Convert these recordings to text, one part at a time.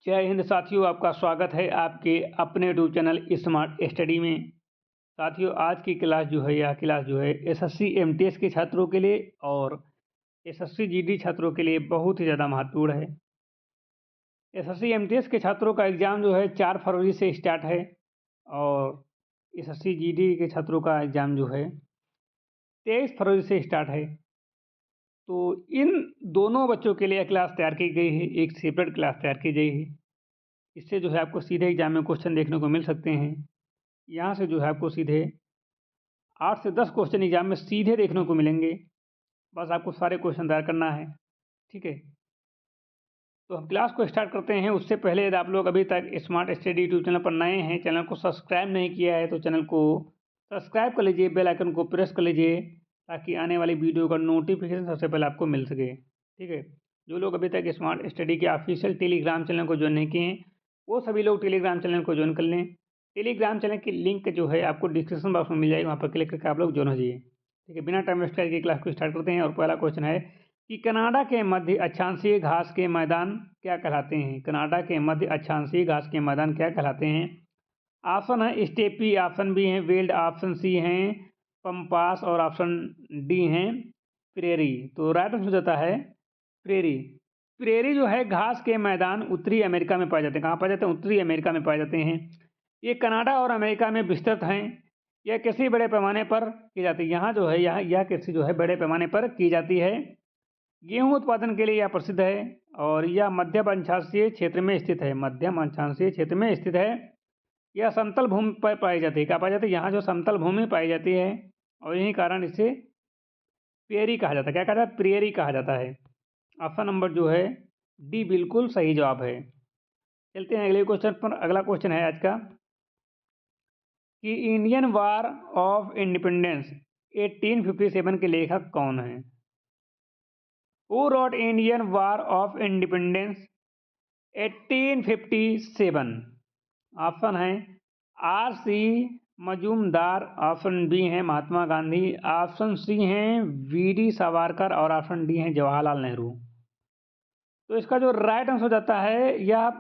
जय हिंद साथियों, आपका स्वागत है आपके अपने यूट्यूब चैनल स्मार्ट स्टडी में। साथियों, आज की क्लास जो है एसएससी एमटीएस के छात्रों के लिए और एसएससी जीडी छात्रों के लिए बहुत ही ज़्यादा महत्वपूर्ण है। एसएससी एमटीएस के छात्रों का एग्ज़ाम जो है 4 फरवरी से स्टार्ट है और एसएससी जीडी के छात्रों का एग्ज़ाम जो है 23 फरवरी से स्टार्ट है। तो इन दोनों बच्चों के लिए क्लास तैयार की गई है, एक सेपरेट क्लास तैयार की गई है। इससे जो है आपको सीधे एग्जाम में क्वेश्चन देखने को मिल सकते हैं। यहाँ से जो है आपको सीधे 8 से 10 क्वेश्चन एग्जाम में सीधे देखने को मिलेंगे। बस आपको सारे क्वेश्चन तैयार करना है, ठीक है। तो हम क्लास को स्टार्ट करते हैं। उससे पहले यदि आप लोग अभी तक स्मार्ट स्टडी यूट्यूब चैनल पर नए हैं, चैनल को सब्सक्राइब नहीं किया है तो चैनल को सब्सक्राइब कर लीजिए, बेल आइकन को प्रेस कर लीजिए ताकि आने वाली वीडियो का नोटिफिकेशन सबसे पहले आपको मिल सके, ठीक है। जो लोग अभी तक स्मार्ट स्टडी के ऑफिशियल टेलीग्राम चैनल को ज्वाइन नहीं किए हैं वो सभी लोग टेलीग्राम चैनल को ज्वाइन कर लें। टेलीग्राम चैनल की लिंक जो है आपको डिस्क्रिप्शन बॉक्स में मिल जाएगी, वहाँ पर क्लिक करके आप लोग ज्वाइन हो जाइए, ठीक है। बिना टाइम वेस्ट करके क्लास को स्टार्ट करते हैं। और पहला क्वेश्चन है कि कनाडा के मध्य अक्षांशीय घास के मैदान क्या कहलाते हैं। कनाडा के मध्य अक्षांशीय घास के मैदान क्या कहलाते हैं। ऑप्शन है स्टेपी, ऑप्शन बी है वेल्ड, ऑप्शन सी हैं पंपास और ऑप्शन डी हैं प्रेरी। तो राइट आंसर जाता है प्रेरी। प्रेरी जो है घास के मैदान उत्तरी अमेरिका में पाए जाते हैं। कहाँ पाए जाते हैं? उत्तरी अमेरिका में पाए जाते हैं। ये कनाडा और अमेरिका में विस्तृत हैं। यह कृषि बड़े पैमाने पर की जाती है। यहाँ जो है यह कृषि जो है बड़े पैमाने पर की जाती है। गेहूं उत्पादन के लिए यह प्रसिद्ध है और यह मध्यम अक्षांशीय क्षेत्र में स्थित है। मध्यम अक्षांशीय क्षेत्र में स्थित है। यह समतल भूमि पर पाई जाती है। क्या पाई जाती है? यहाँ जो समतल भूमि पाई जाती है और यही कारण इसे प्रेरी कहा जाता है। क्या कहा जाता है? प्रेरी कहा जाता है। ऑप्शन नंबर जो है डी बिल्कुल सही जवाब है। चलते हैं अगले क्वेश्चन पर। अगला क्वेश्चन है आज का कि इंडियन वार ऑफ इंडिपेंडेंस 1857 के लेखक कौन हैं। Who wrote Indian war of independence 1857। Option है R C Majumdar, option B है महात्मा गांधी, ऑप्शन सी हैं वीडी सावरकर और ऑप्शन डी है जवाहरलाल नेहरू। तो इसका जो राइट आंसर हो जाता है, यह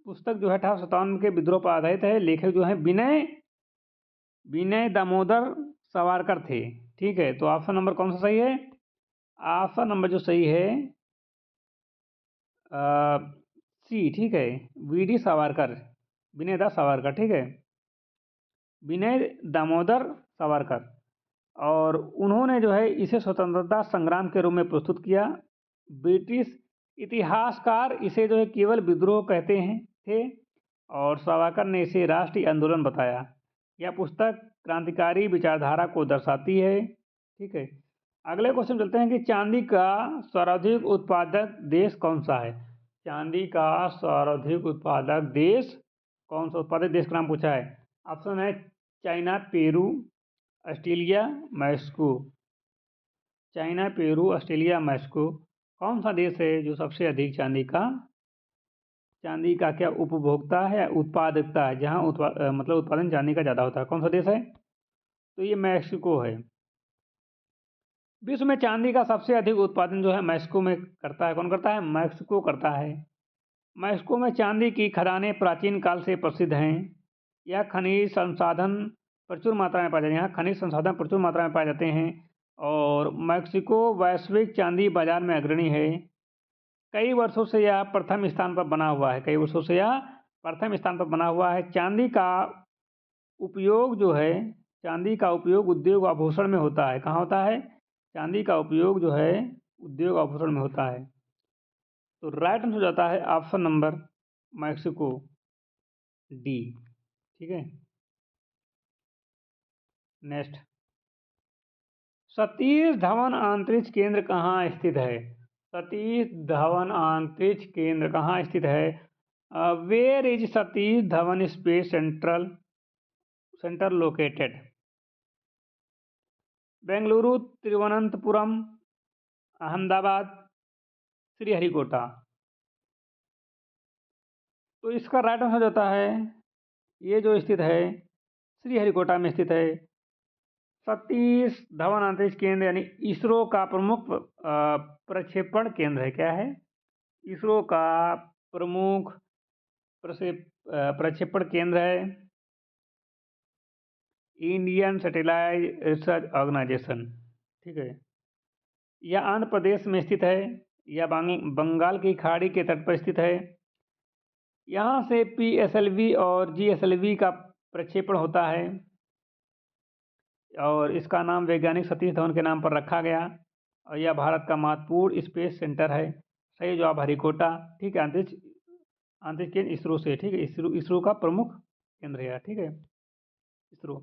पुस्तक जो है 1857 के विद्रोह पर आधारित है। लेखक जो है विनय दामोदर सावरकर थे, ठीक है। तो ऑप्शन नंबर कौन सा सही है? ऑप्शन नंबर जो सही है सी, ठीक है, वीडी सावरकर, विनय दास सावरकर, ठीक है, विनय दामोदर सावरकर। और उन्होंने जो है इसे स्वतंत्रता संग्राम के रूप में प्रस्तुत किया। ब्रिटिश इतिहासकार इसे जो है केवल विद्रोह कहते हैं थे और सावरकर ने इसे राष्ट्रीय आंदोलन बताया। यह पुस्तक क्रांतिकारी विचारधारा को दर्शाती है, ठीक है। अगले क्वेश्चन चलते हैं कि चांदी का सर्वाधिक उत्पादक देश कौन सा है। चांदी का सर्वाधिक उत्पादक देश कौन सा? उत्पादक देश का नाम पूछा है। ऑप्शन है China, Peru, Australia, Mexico. China, Peru, Australia, Mexico. कौन सा देश है जो सबसे अधिक चांदी का क्या उपभोक्ता है, उत्पादकता है, जहाँ मतलब उत्पादन चांदी का ज़्यादा होता है? कौन सा देश है? तो ये मैक्सिको है। विश्व में चांदी का सबसे अधिक उत्पादन जो है मैक्सिको में करता है। कौन करता है? मैक्सिको करता है। मैक्सिको में चांदी की खदानें प्राचीन काल से प्रसिद्ध हैं। यह खनिज संसाधन प्रचुर मात्रा में पाए जाते हैं। यहाँ खनिज संसाधन प्रचुर मात्रा में पाए जाते हैं और मैक्सिको वैश्विक चांदी बाजार में अग्रणी है। कई वर्षों से यह प्रथम स्थान पर बना हुआ है। कई वर्षों से यह प्रथम स्थान पर बना हुआ है। चांदी का उपयोग जो है, चांदी का उपयोग उद्योग आभूषण में होता है। कहाँ होता है? चांदी का उपयोग जो है उद्योग आभूषण में होता है। तो राइट आंसर हो जाता है ऑप्शन नंबर मैक्सिको, डी, ठीक है। नेक्स्ट, सतीश धवन अंतरिक्ष केंद्र कहाँ स्थित है। सतीश धवन अंतरिक्ष केंद्र कहाँ स्थित है? Where is Satish Dhawan space centre located? Bengaluru, Thiruvananthapuram, Ahmedabad, Sriharikota. तो इसका राइट आंसर जाता है ये जो स्थित है श्रीहरिकोटा में स्थित है। सतीश धवन अंतरिक्ष केंद्र यानी इसरो का प्रमुख प्रक्षेपण केंद्र है। क्या है? इसरो का प्रमुख प्रक्षेपण केंद्र है? इंडियन सैटेलाइट रिसर्च ऑर्गेनाइजेशन, ठीक है। यह आंध्र प्रदेश में स्थित है या बंगाल की खाड़ी के तट पर स्थित है? यहाँ से PSLV और GSLV का प्रक्षेपण होता है और इसका नाम वैज्ञानिक सतीश धवन के नाम पर रखा गया और यह भारत का महत्वपूर्ण स्पेस सेंटर है। सही जवाब हरिकोटा, ठीक है। अंतरिक्ष केंद्र इसरो से, ठीक है। इसरो का प्रमुख केंद्र है, ठीक है, इसरो।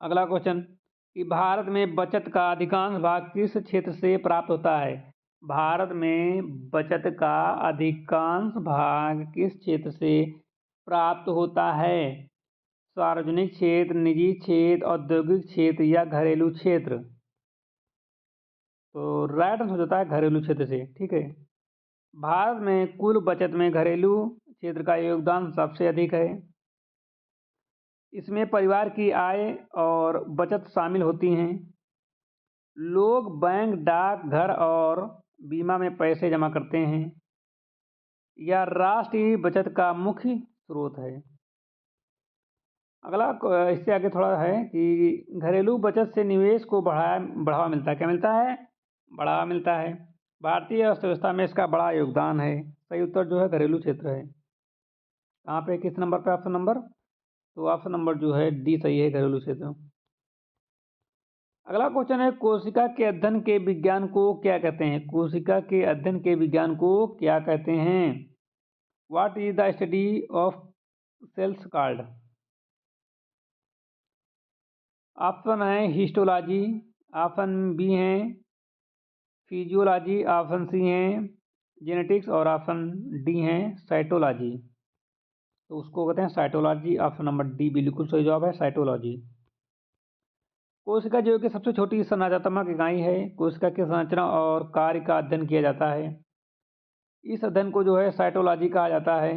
अगला क्वेश्चन कि भारत में बचत का अधिकांश भाग किस क्षेत्र से प्राप्त होता है? भारत में बचत का अधिकांश भाग किस क्षेत्र से प्राप्त होता है? सार्वजनिक क्षेत्र, निजी क्षेत्र, औद्योगिक क्षेत्र या घरेलू क्षेत्र? तो राइट आंसर होता है घरेलू क्षेत्र से, ठीक है। भारत में कुल बचत में घरेलू क्षेत्र का योगदान सबसे अधिक है। इसमें परिवार की आय और बचत शामिल होती हैं। लोग बैंक, डाक घर और बीमा में पैसे जमा करते हैं। यह राष्ट्रीय बचत का मुख्य स्रोत है। अगला इससे आगे थोड़ा है कि घरेलू बचत से निवेश को बढ़ावा मिलता है। क्या मिलता है? बढ़ावा मिलता है। भारतीय अर्थव्यवस्था में इसका बड़ा योगदान है। सही उत्तर जो है घरेलू क्षेत्र है। कहाँ पे, किस नंबर पे? ऑप्शन नंबर, तो ऑप्शन नंबर जो है डी सही है, घरेलू क्षेत्र। अगला क्वेश्चन है कोशिका के अध्ययन के विज्ञान को क्या कहते हैं? कोशिका के अध्ययन के विज्ञान को क्या कहते हैं? What is the study of cells called? Option है हिस्टोलॉजी, ऑप्शन बी है फिजियोलॉजी, ऑप्शन सी है जेनेटिक्स और ऑप्शन डी है साइटोलॉजी। तो उसको कहते हैं साइटोलॉजी। ऑप्शन नंबर डी बिल्कुल सही जवाब है, साइटोलॉजी। कोशिका जीव की सबसे छोटी संरचनात्मक इकाई है। कोशिका की संरचना और कार्य का अध्ययन किया जाता है। इस अध्ययन को जो है साइटोलॉजी कहा जाता है।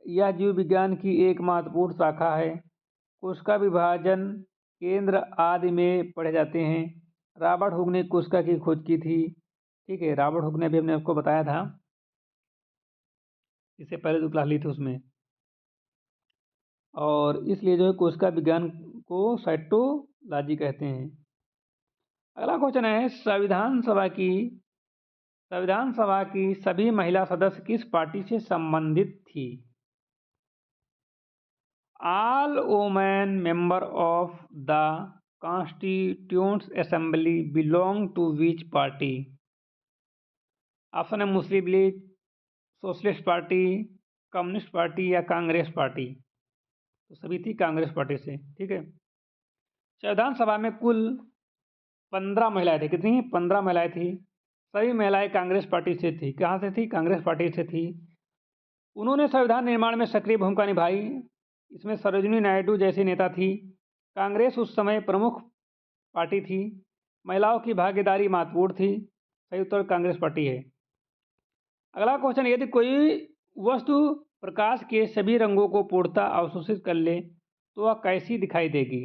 यह जीव विज्ञान की एक महत्वपूर्ण शाखा है। कोशिका विभाजन, केंद्र आदि में पढ़े जाते हैं। रॉबर्ट हुक ने कोशिका की खोज की थी, ठीक है। रॉबर्ट हुक ने भी हमने आपको बताया था, इससे पहले जो क्लास ली थी उसमें। और इसलिए जो है कोशिका विज्ञान को साइटोलॉजी कहते हैं। अगला क्वेश्चन है संविधान सभा की सभी महिला सदस्य किस पार्टी से संबंधित थी? All women member of the constituent assembly belong to which party? Option है Muslim League, socialist party, communist party या कांग्रेस पार्टी। तो सभी थी कांग्रेस पार्टी से, ठीक है। संविधान सभा में कुल 15 महिलाएं थी। कितनी? 15 महिलाएं थी। सभी महिलाएं कांग्रेस पार्टी से थी। कहाँ से थी? कांग्रेस पार्टी से थी। उन्होंने संविधान निर्माण में सक्रिय भूमिका निभाई। इसमें सरोजिनी नायडू जैसी नेता थी। कांग्रेस उस समय प्रमुख पार्टी थी। महिलाओं की भागीदारी महत्वपूर्ण थी। सही उत्तर कांग्रेस पार्टी है। अगला क्वेश्चन, यदि कोई वस्तु प्रकाश के सभी रंगों को पूर्णतः अवशोषित कर ले तो वह कैसी दिखाई देगी?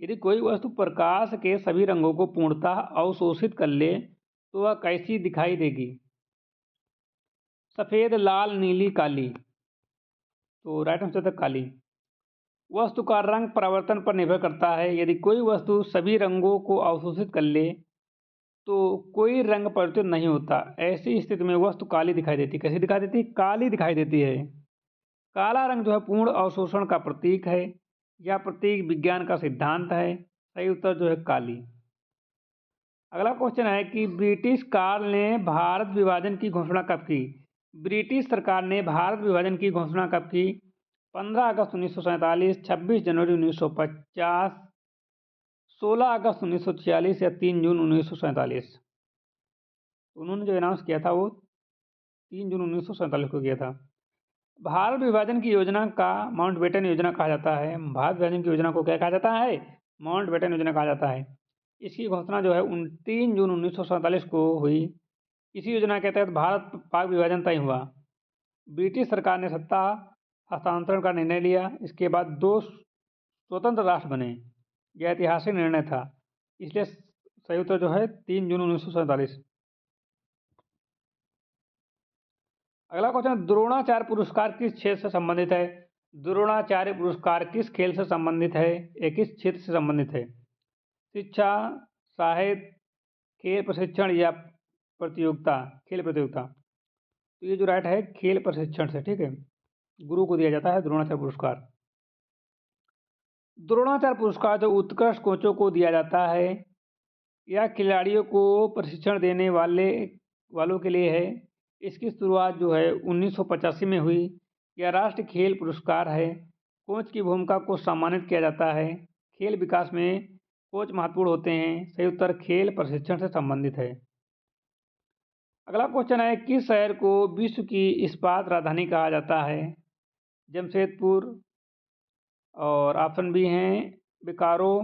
यदि कोई वस्तु प्रकाश के सभी रंगों को पूर्णतः अवशोषित कर ले तो वह कैसी दिखाई देगी? सफ़ेद, लाल, नीली, काली। तो राइट आंसर था काली। वस्तु का रंग परावर्तन पर निर्भर करता है। यदि कोई वस्तु सभी रंगों को अवशोषित कर ले तो कोई रंग परिवर्तित नहीं होता। ऐसी स्थिति में वस्तु काली दिखाई देती। कैसी दिखाई देती? काली दिखाई देती है। काला रंग जो है पूर्ण अवशोषण का प्रतीक है। यह प्रतीक विज्ञान का सिद्धांत है। सही उत्तर जो है काली। अगला क्वेश्चन है कि ब्रिटिश काल ने भारत विभाजन की घोषणा कब की? ब्रिटिश सरकार ने भारत विभाजन की घोषणा कब की? 15 अगस्त 1947, 26 जनवरी 1950, 16 अगस्त 1946 या 3 जून 1947। उन्होंने जो अनाउंस किया था वो 3 जून 1947 को किया था। भारत विभाजन की योजना का माउंटबेटन योजना कहा जाता है। भारत विभाजन की योजना को क्या कहा जाता है? माउंटबेटन योजना कहा जाता है। इसकी घोषणा जो है 3 जून 1947 को हुई। इसी योजना के तहत भारत पाक विभाजन तय हुआ। ब्रिटिश सरकार ने सत्ता हस्तांतरण का निर्णय लिया। इसके बाद 2 स्वतंत्र राष्ट्र बने। यह ऐतिहासिक निर्णय था। इसलिए सही उत्तर जो है 3 जून 1947। अगला क्वेश्चन, द्रोणाचार्य पुरस्कार किस क्षेत्र से संबंधित है? द्रोणाचार्य पुरस्कार किस खेल से संबंधित है या किस क्षेत्र से संबंधित है? शिक्षा, साहित्य, खेल प्रशिक्षण या प्रतियोगिता? खेल प्रतियोगिता। तो ये जो राइट है खेल प्रशिक्षण से, ठीक है। गुरु को दिया जाता है द्रोणाचार्य पुरस्कार। द्रोणाचार्य पुरस्कार जो उत्कृष्ट कोचों को दिया जाता है या खिलाड़ियों को प्रशिक्षण देने वालों के लिए है। इसकी शुरुआत जो है 1985 में हुई। यह राष्ट्रीय खेल पुरस्कार है। कोच की भूमिका को सम्मानित किया जाता है। खेल विकास में कोच महत्वपूर्ण होते हैं। सही उत्तर खेल प्रशिक्षण से संबंधित है। अगला क्वेश्चन है, किस शहर को विश्व की इस्पात राजधानी कहा जाता है? जमशेदपुर, और ऑप्शन बी हैं बिकारो,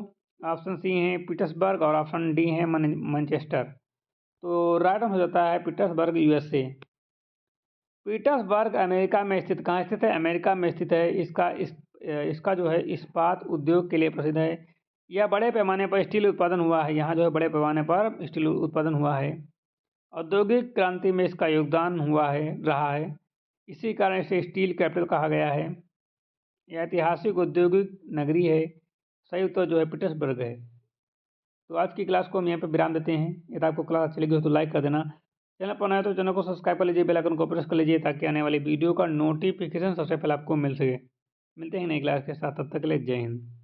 ऑप्शन सी हैं पीटर्सबर्ग और ऑप्शन डी है मैनचेस्टर। तो राइट आंसर हो जाता है पीटर्सबर्ग, यूएसए। पीटर्सबर्ग अमेरिका में स्थित, कहाँ स्थित है? अमेरिका में स्थित है। इसका जो है इस्पात उद्योग के लिए प्रसिद्ध है। यह बड़े पैमाने पर स्टील उत्पादन हुआ है। यहाँ जो है बड़े पैमाने पर स्टील उत्पादन हुआ है। औद्योगिक क्रांति में इसका योगदान रहा है। इसी कारण इसे स्टील कैपिटल कहा गया है। यह ऐतिहासिक औद्योगिक नगरी है। सही उत्तर जो है पीटर्सबर्ग है। तो आज की क्लास को हम यहाँ पर विराम देते हैं। यदि आपको क्लास अच्छी लगी हो तो लाइक कर देना। चैनल पर नया तो चैनल को सब्सक्राइब कर लीजिए, बेल आइकन को प्रेस कर लीजिए ताकि आने वाली वीडियो का नोटिफिकेशन सबसे पहले आपको मिल सके। मिलते हैं नई क्लास के साथ, तब तक के लिए जय हिंद।